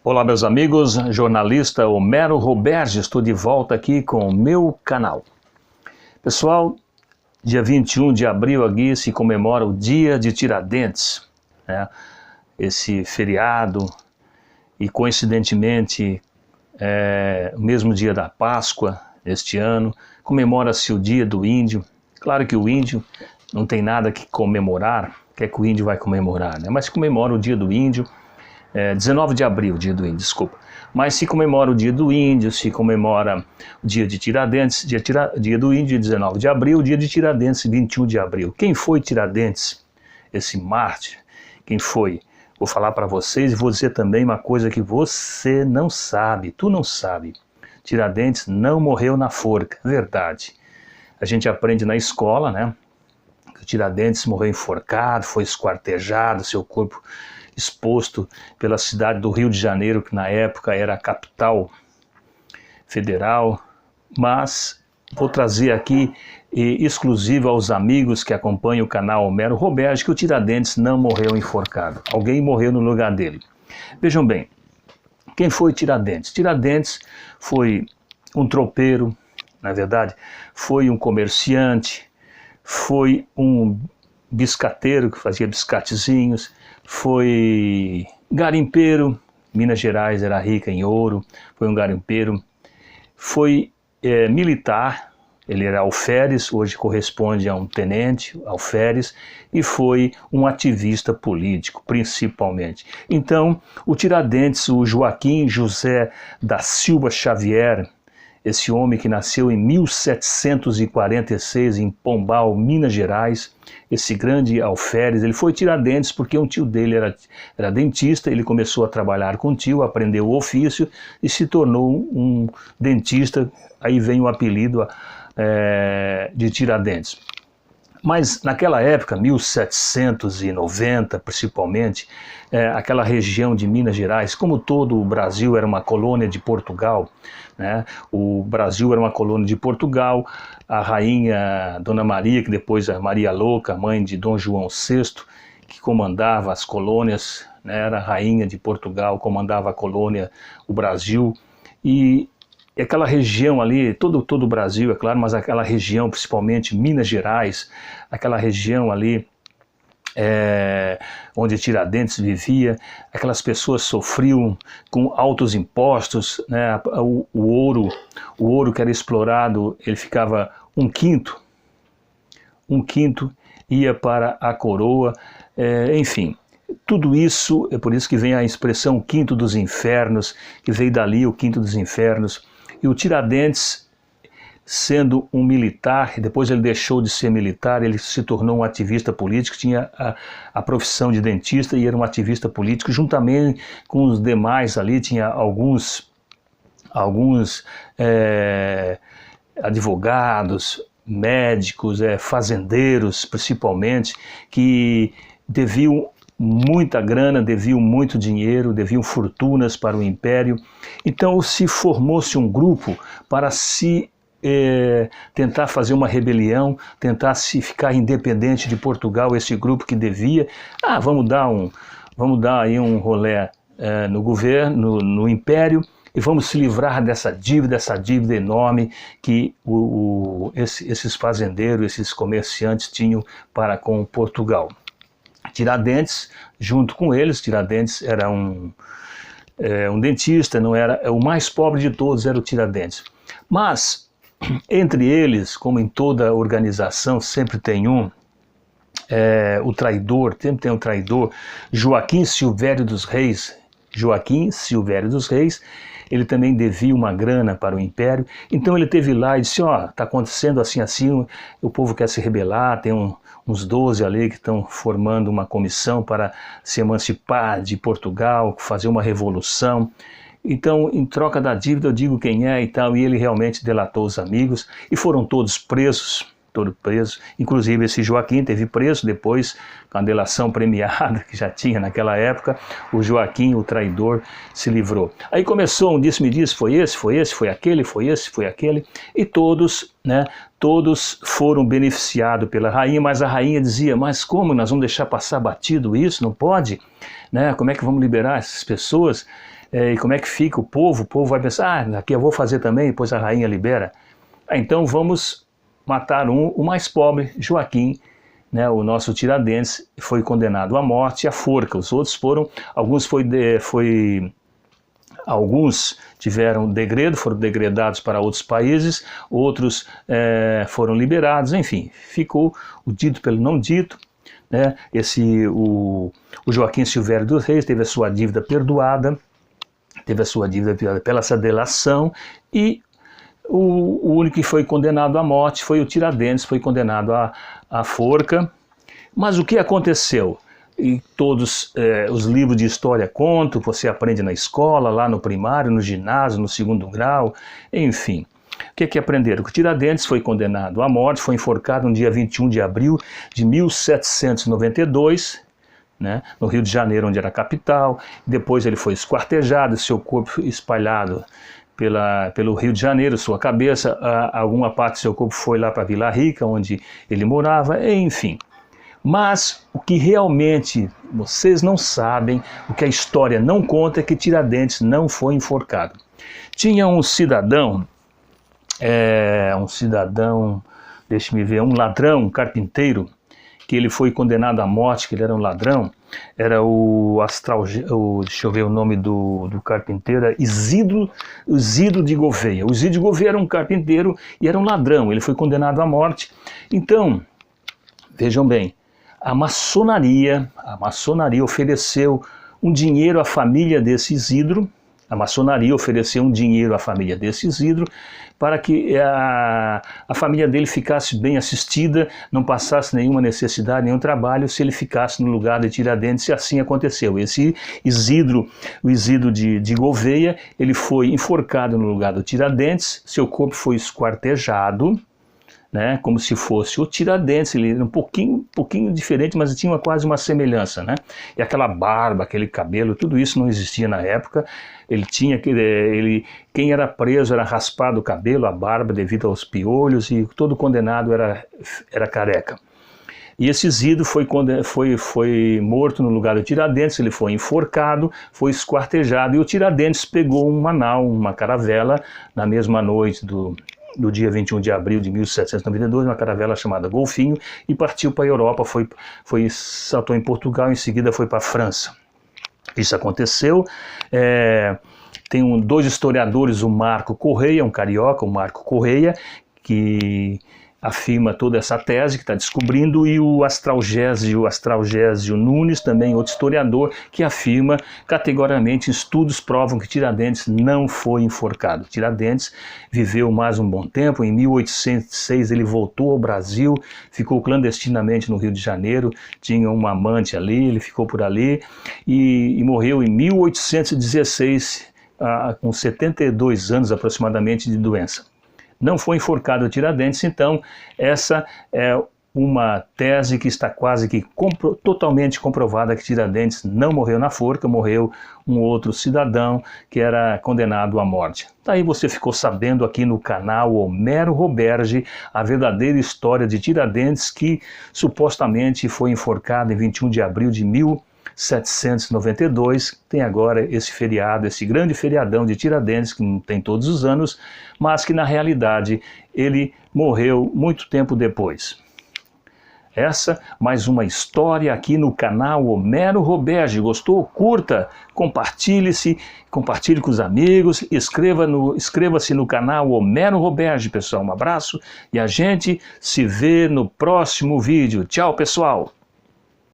Olá meus amigos, jornalista Homero Roberge, estou de volta aqui com o meu canal. Pessoal, dia 21 de abril aqui se comemora o Dia de Tiradentes, né? Esse feriado, e coincidentemente o mesmo dia da Páscoa, este ano, comemora-se o Dia do Índio. Claro que o índio não tem nada que comemorar, o que é que o índio vai comemorar, né? Mas se comemora o Dia do Índio, 19 de abril, dia do índio, desculpa. Mas se comemora o dia do índio, se comemora o dia de Tiradentes, dia do índio, 19 de abril, dia de Tiradentes, 21 de abril. Quem foi Tiradentes, esse mártir? Quem foi? Vou falar para vocês e vou dizer também uma coisa que você não sabe, tu não sabe. Tiradentes não morreu na forca, verdade. A gente aprende na escola, né? Que o Tiradentes morreu enforcado, foi esquartejado, seu corpo exposto pela cidade do Rio de Janeiro, que na época era a capital federal, mas vou trazer aqui exclusivo aos amigos que acompanham o canal Homero Roberge, que o Tiradentes não morreu enforcado, alguém morreu no lugar dele. Vejam bem, quem foi Tiradentes? Tiradentes foi um tropeiro, na verdade, foi um comerciante, foi um biscateiro que fazia biscatezinhos, foi garimpeiro, Minas Gerais era rica em ouro, foi um garimpeiro, foi militar, ele era alferes, hoje corresponde a um tenente, alferes, e foi um ativista político, principalmente. Então, o Tiradentes, o Joaquim José da Silva Xavier, esse homem que nasceu em 1746 em Pombal, Minas Gerais, esse grande alferes, ele foi Tiradentes porque um tio dele era dentista, ele começou a trabalhar com o tio, aprendeu o ofício e se tornou um dentista, aí vem o apelido de Tiradentes. Mas naquela época, 1790 principalmente, aquela região de Minas Gerais, como todo o Brasil era uma colônia de Portugal, né? O Brasil era uma colônia de Portugal, a rainha Dona Maria, que depois a Maria Louca, mãe de Dom João VI, que comandava as colônias, né? Era a rainha de Portugal, comandava a colônia, o Brasil, e aquela região ali, todo o Brasil, é claro, mas aquela região, principalmente Minas Gerais, aquela região ali onde Tiradentes vivia, aquelas pessoas sofriam com altos impostos, né? O ouro que era explorado, ele ficava um quinto ia para a coroa, enfim. Tudo isso, é por isso que vem a expressão quinto dos infernos, que veio dali o quinto dos infernos. E o Tiradentes, sendo um militar, depois ele deixou de ser militar, ele se tornou um ativista político, tinha a profissão de dentista e era um ativista político, juntamente com os demais ali, tinha alguns advogados, médicos, fazendeiros principalmente, que deviam muita grana, deviam muito dinheiro, deviam fortunas para o império. Então se formou-se um grupo para se tentar fazer uma rebelião, tentar se ficar independente de Portugal, esse grupo que devia, vamos dar aí um rolê no governo, no império, e vamos se livrar dessa dívida enorme que esses fazendeiros, esses comerciantes tinham para com Portugal. Tiradentes, junto com eles, Tiradentes era um dentista, não era o mais pobre de todos, era o Tiradentes. Mas entre eles, como em toda organização, sempre tem o traidor, sempre tem um traidor, Joaquim Silvério dos Reis. Joaquim Silvério dos Reis, ele também devia uma grana para o império, então ele teve lá e disse, está acontecendo assim, o povo quer se rebelar, tem uns 12 ali que estão formando uma comissão para se emancipar de Portugal, fazer uma revolução. Então, em troca da dívida, eu digo quem é e tal, e ele realmente delatou os amigos, e foram todos presos, inclusive esse Joaquim teve preso depois, com a delação premiada que já tinha naquela época, o Joaquim, o traidor, se livrou. Aí começou um disse-me-disse, foi esse, foi aquele, e todos, né, todos foram beneficiados pela rainha, mas a rainha dizia, mas como nós vamos deixar passar batido isso? Não pode, né? Como é que vamos liberar essas pessoas? E como é que fica o povo? O povo vai pensar, aqui eu vou fazer também, depois a rainha libera. Então vamos matar o mais pobre, Joaquim, né, o nosso Tiradentes, foi condenado à morte e à forca. Os outros foram, alguns tiveram degredo, foram degredados para outros países, outros foram liberados, enfim, ficou o dito pelo não dito. Né? O Joaquim Silvério dos Reis teve a sua dívida perdoada, pela essa delação, e o único que foi condenado à morte foi o Tiradentes, foi condenado à forca. Mas o que aconteceu? E todos os livros de história contam, você aprende na escola, lá no primário, no ginásio, no segundo grau, enfim. O que aprenderam? Que o Tiradentes foi condenado à morte, foi enforcado no dia 21 de abril de 1792, né, no Rio de Janeiro, onde era a capital. Depois ele foi esquartejado, seu corpo espalhado pelo Rio de Janeiro, sua cabeça, alguma parte do seu corpo foi lá para Vila Rica, onde ele morava, enfim. Mas o que realmente vocês não sabem, o que a história não conta, é que Tiradentes não foi enforcado. Tinha um cidadão, deixa-me ver, um ladrão, um carpinteiro, que ele foi condenado à morte, que ele era um ladrão. Era deixa eu ver o nome do carpinteiro, era Isidro de Gouveia. O Isidro de Gouveia era um carpinteiro e era um ladrão, ele foi condenado à morte. Então, vejam bem, a maçonaria ofereceu um dinheiro à família desse Isidro. A maçonaria ofereceu um dinheiro à família desse Isidro para que a família dele ficasse bem assistida, não passasse nenhuma necessidade, nenhum trabalho, se ele ficasse no lugar de Tiradentes, e assim aconteceu. Esse Isidro, o Isidro de Gouveia, ele foi enforcado no lugar do Tiradentes, seu corpo foi esquartejado, né, como se fosse o Tiradentes. Ele era um pouquinho diferente, mas tinha quase uma semelhança, né? E aquela barba, aquele cabelo, tudo isso não existia na época. Quem era preso era raspado o cabelo, a barba, devido aos piolhos, e todo condenado era careca. E esse Isidro foi morto no lugar do Tiradentes, ele foi enforcado, foi esquartejado, e o Tiradentes pegou uma caravela, na mesma noite do dia 21 de abril de 1792, uma caravela chamada Golfinho, e partiu para a Europa, saltou em Portugal, em seguida foi para a França. Isso aconteceu. Tem dois historiadores, o Marco Correia, um carioca, o Marco Correia, que afirma toda essa tese que está descobrindo, e o Astralgésio Nunes, também outro historiador, que afirma categoricamente, estudos provam que Tiradentes não foi enforcado. Tiradentes viveu mais um bom tempo. Em 1806 ele voltou ao Brasil, ficou clandestinamente no Rio de Janeiro, tinha uma amante ali, ele ficou por ali e morreu em 1816, com 72 anos aproximadamente de doença. Não foi enforcado a Tiradentes. Então essa é uma tese que está quase que totalmente comprovada, que Tiradentes não morreu na forca, morreu um outro cidadão que era condenado à morte. Daí você ficou sabendo aqui no canal Homero Roberge a verdadeira história de Tiradentes, que supostamente foi enforcado em 21 de abril de 1792, tem agora esse feriado, esse grande feriadão de Tiradentes, que não tem todos os anos, mas que na realidade ele morreu muito tempo depois. Essa, mais uma história aqui no canal Homero Roberge. Gostou? Curta, compartilhe com os amigos, inscreva-se no canal Homero Roberge, pessoal. Um abraço e a gente se vê no próximo vídeo. Tchau, pessoal!